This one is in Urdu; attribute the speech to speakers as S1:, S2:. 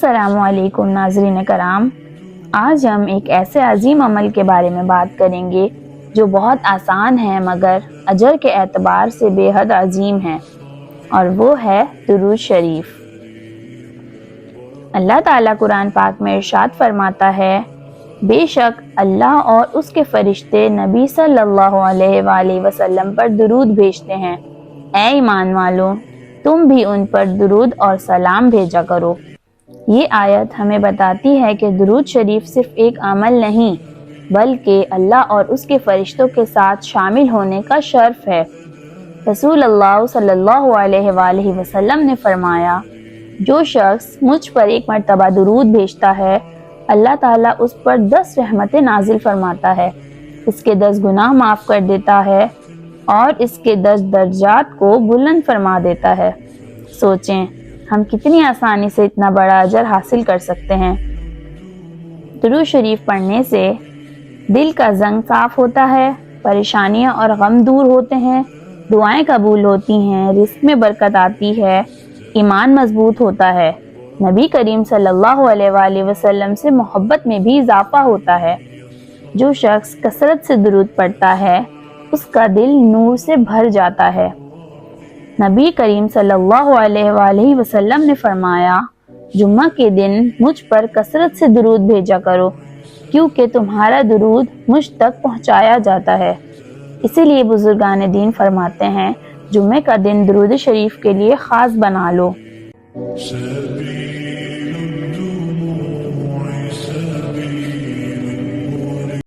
S1: السلام علیکم ناظرین کرام، آج ہم ایک ایسے عظیم عمل کے بارے میں بات کریں گے جو بہت آسان ہے مگر اجر کے اعتبار سے بے حد عظیم ہے، اور وہ ہے درود شریف۔ اللہ تعالیٰ قرآن پاک میں ارشاد فرماتا ہے، بے شک اللہ اور اس کے فرشتے نبی صلی اللہ علیہ وآلہ وسلم پر درود بھیجتے ہیں۔ اے ایمان والو، تم بھی ان پر درود اور سلام بھیجا کرو۔ یہ آیت ہمیں بتاتی ہے کہ درود شریف صرف ایک عمل نہیں بلکہ اللہ اور اس کے فرشتوں کے ساتھ شامل ہونے کا شرف ہے۔ رسول اللہ صلی اللہ علیہ وآلہ وسلم نے فرمایا، جو شخص مجھ پر ایک مرتبہ درود بھیجتا ہے، اللہ تعالیٰ اس پر 10 رحمتیں نازل فرماتا ہے، اس کے 10 گناہ معاف کر دیتا ہے اور اس کے 10 درجات کو بلند فرما دیتا ہے۔ سوچیں ہم کتنی آسانی سے اتنا بڑا اجر حاصل کر سکتے ہیں۔ درود شریف پڑھنے سے دل کا زنگ صاف ہوتا ہے، پریشانیاں اور غم دور ہوتے ہیں، دعائیں قبول ہوتی ہیں، رزق میں برکت آتی ہے، ایمان مضبوط ہوتا ہے، نبی کریم صلی اللہ علیہ وآلہ وسلم سے محبت میں بھی اضافہ ہوتا ہے۔ جو شخص کثرت سے درود پڑھتا ہے اس کا دل نور سے بھر جاتا ہے۔ نبی کریم صلی اللہ علیہ وآلہ وسلم نے فرمایا، جمعہ کے دن مجھ پر کثرت سے درود بھیجا کرو کیونکہ تمہارا درود مجھ تک پہنچایا جاتا ہے۔ اسی لیے بزرگان دین فرماتے ہیں، جمعہ کا دن درود شریف کے لیے خاص بنا لو۔